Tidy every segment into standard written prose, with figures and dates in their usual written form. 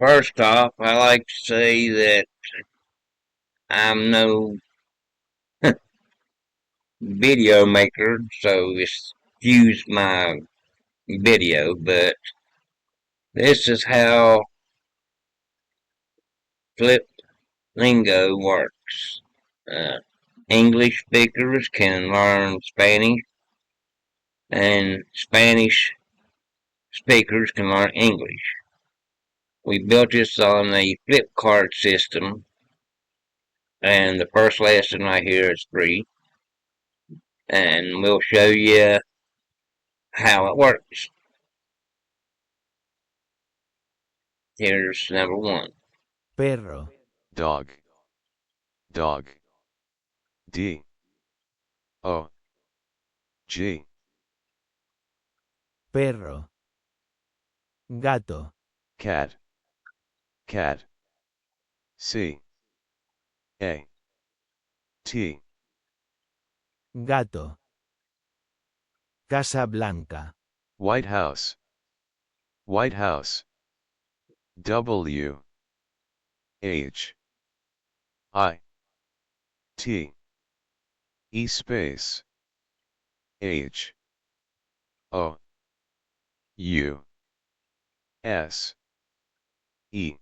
First off, I like to say that I'm no video maker, so excuse my video, but this is how Fliplingo works. Uh, English speakers can learn Spanish, and Spanish speakers can learn English. We built this on a flip card system, and the first lesson right here is free, and we'll show you how it works. Here's number one. Perro. Dog. Dog. D. O. G. Perro. Gato. Cat. Cat. C. A. T. Gato. Casa Blanca. White House. White House. W. H. I. T. E space. H. O. U. S. E.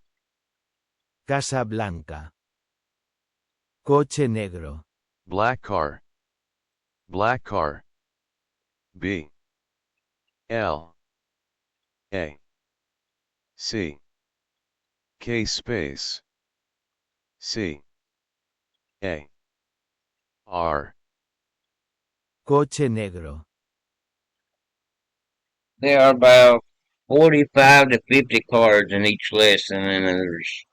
Casa Blanca. Coche negro. Black car. Black car. B. L. A. C. K space. C. A. R. Coche negro. There are about 45 to 50 cards in each lesson, and there's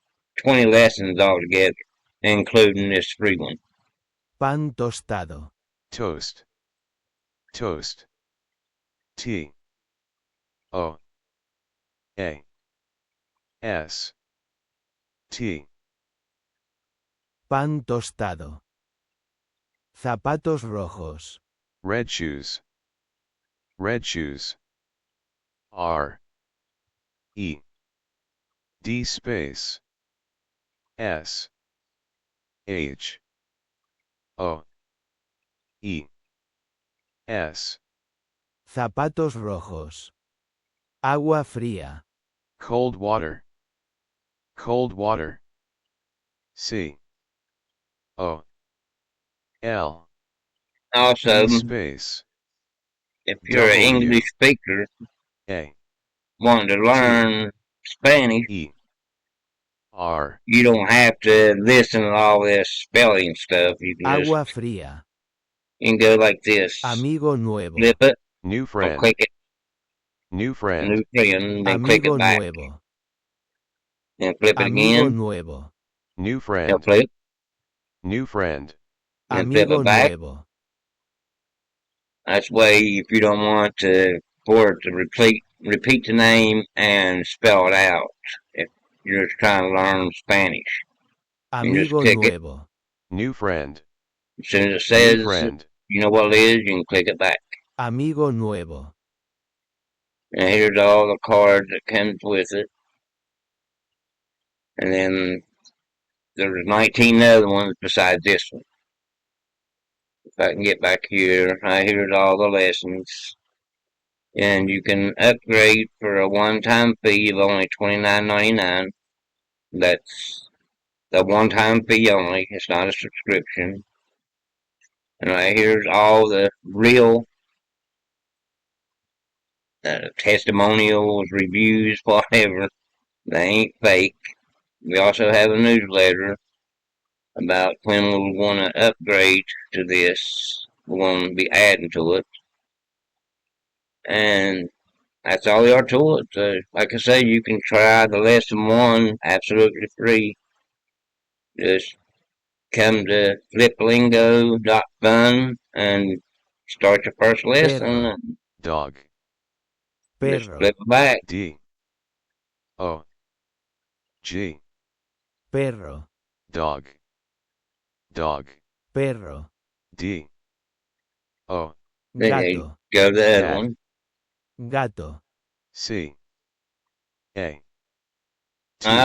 20 lessons altogether, including this free one. Pan tostado. Toast. Toast. T. O. A. S. T. Pan tostado. Zapatos rojos. Red shoes. Red shoes. R. E. D space. S. H. O. E. S. Zapatos rojos. Agua fría. Cold water. Cold water. C. O. L. Also, E space. if you're an W. English speaker A. wanting to learn Spanish, E. R. you don't have to listen to all this spelling stuff. Agua fría. You can go like this. Amigo nuevo. Flip it, New or friend. click it, New friend. new friend, then click Amigo it back, nuevo. then flip it Amigo again, nuevo. New then friend. flip, New friend. then flip Amigo it back. nuevo. That's way if you don't want for it to repeat the name and spell it out. If you're just trying to learn Spanish, you just Amigo click it. nuevo. New friend. As soon as it New says friend. you know what it is, you can click it back. Amigo nuevo. And here's all the cards that comes with it. And then there's 19 other ones besides this one. If I can get back here, right here's all the lessons. And you can upgrade for a one-time fee of only $29.99. That's the one-time fee only. It's not a subscription. And right here's all the real testimonials, reviews, whatever. They ain't fake. We also have a newsletter about when we want to upgrade to this. We're going to be adding to it. And that's all there are to it. Like I say, you can try the lesson one absolutely free. Just come to Fliplingo.fun and start your first lesson Perro. and Dog. just Perro. flip it back. D. O. G. Perro. Dog. Dog. Perro. D. O. Then Gato. go to the other Cat. one. Gato. C. A. T.